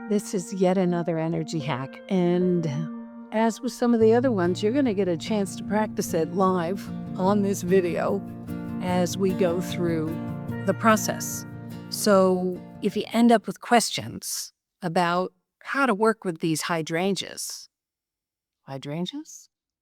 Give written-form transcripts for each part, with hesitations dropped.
This is yet another energy hack, and as with some of the other ones, you're going to get a chance to practice it live on this video as we go through the process. So if you end up with questions about how to work with these hydrangeas,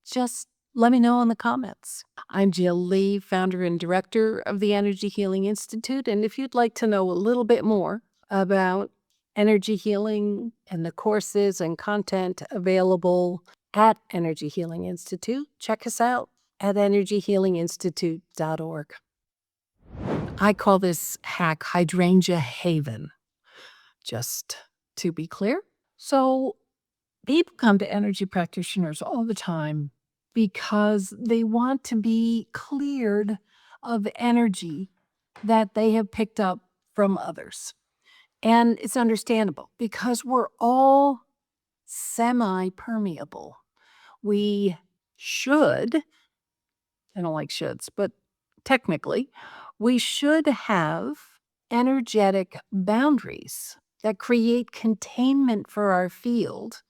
just let me know in the comments. I'm Jill Lee, founder and director of the Energy Healing Institute, and if you'd like to know a little bit more about energy healing and the courses and content available at Energy Healing Institute, check us out at energyhealinginstitute.org. I call this hack Hydrangea Haven, just to be clear. So people come to energy practitioners all the time because they want to be cleared of energy that they have picked up from others. And it's understandable because we're all semi-permeable. We should, I don't like shoulds, but technically, we should have energetic boundaries that create containment for our field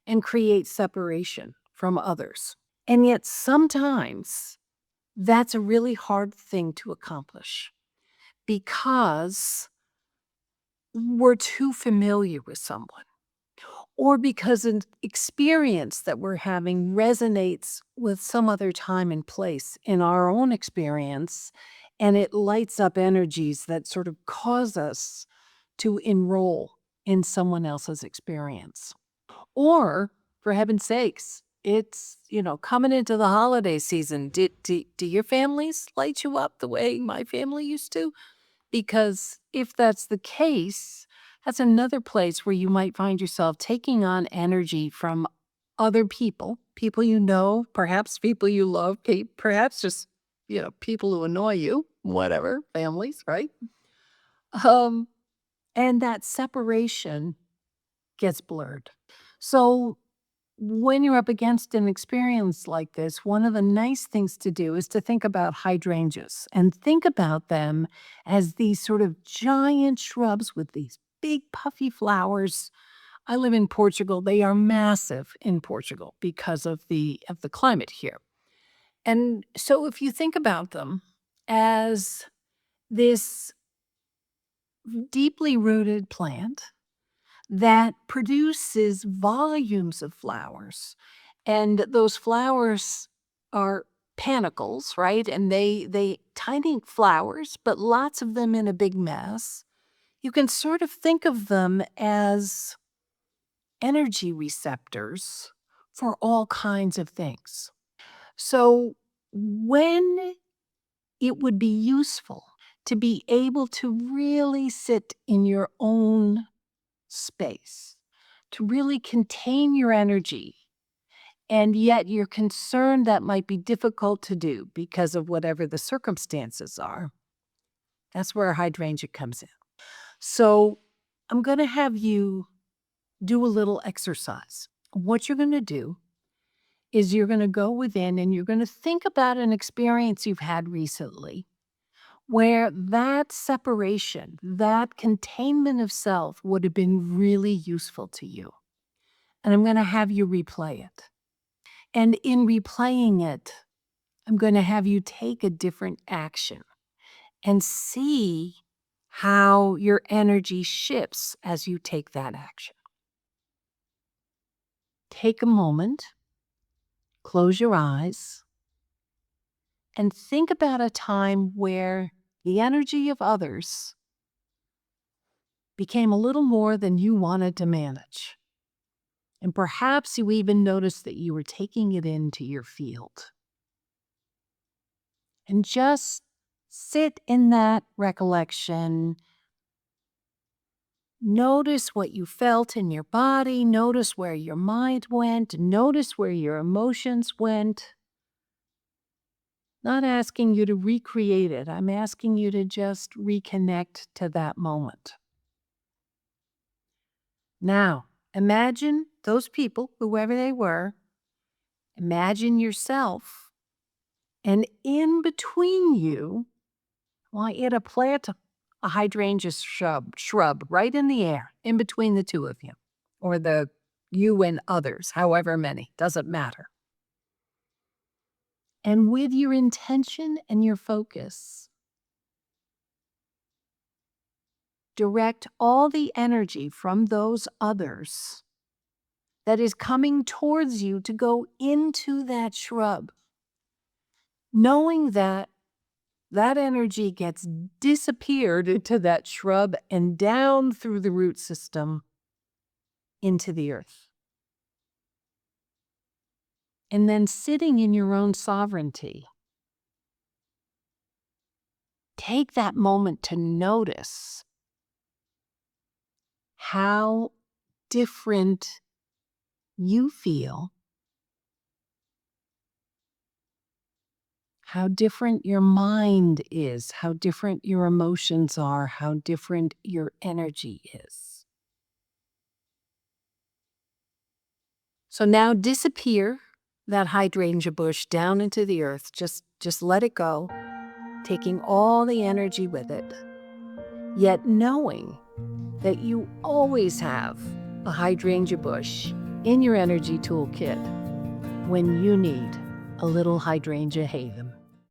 and create separation from others. And yet sometimes that's a really hard thing to accomplish because we're too familiar with someone, or because an experience that we're having resonates with some other time and place in our own experience, and it lights up energies that sort of cause us to enroll in someone else's experience. Or, for heaven's sakes, it's, coming into the holiday season. Do your families light you up the way my family used to? Because if that's the case, that's another place where you might find yourself taking on energy from other people you know, perhaps people you love, perhaps just, people who annoy you, whatever, families, right? And that separation gets blurred. So when you're up against an experience like this, one of the nice things to do is to think about hydrangeas and think about them as these sort of giant shrubs with these big puffy flowers. I live in Portugal. They are massive in Portugal because of the climate here. And so if you think about them as this deeply rooted plant that produces volumes of flowers. And those flowers are panicles, right? And they tiny flowers, but lots of them in a big mass. You can sort of think of them as energy receptors for all kinds of things. So when it would be useful to be able to really sit in your own space, to really contain your energy, and yet you're concerned that might be difficult to do because of whatever the circumstances are, that's where hydrangea comes in. So I'm going to have you do a little exercise. What you're going to do is you're going to go within and you're going to think about an experience you've had recently where that separation, that containment of self would have been really useful to you. And I'm going to have you replay it. And in replaying it, I'm going to have you take a different action and see how your energy shifts as you take that action. Take a moment, close your eyes, and think about a time where the energy of others became a little more than you wanted to manage. And perhaps you even noticed that you were taking it into your field. And just sit in that recollection. Notice what you felt in your body. Notice where your mind went. Notice where your emotions went. Not asking you to recreate it. I'm asking you to just reconnect to that moment. Now, imagine those people, whoever they were. Imagine yourself. And in between you, I want you to plant a hydrangea shrub right in the air, in between the two of you. or the you and others, however many, doesn't matter. And with your intention and your focus, direct all the energy from those others that is coming towards you to go into that shrub, knowing that that energy gets disappeared into that shrub and down through the root system into the earth. And then sitting in your own sovereignty, take that moment to notice how different you feel, how different your mind is, how different your emotions are, how different your energy is. So now disappear that hydrangea bush down into the earth. Just let it go, taking all the energy with it, yet knowing that you always have a hydrangea bush in your energy toolkit when you need a little hydrangea haven.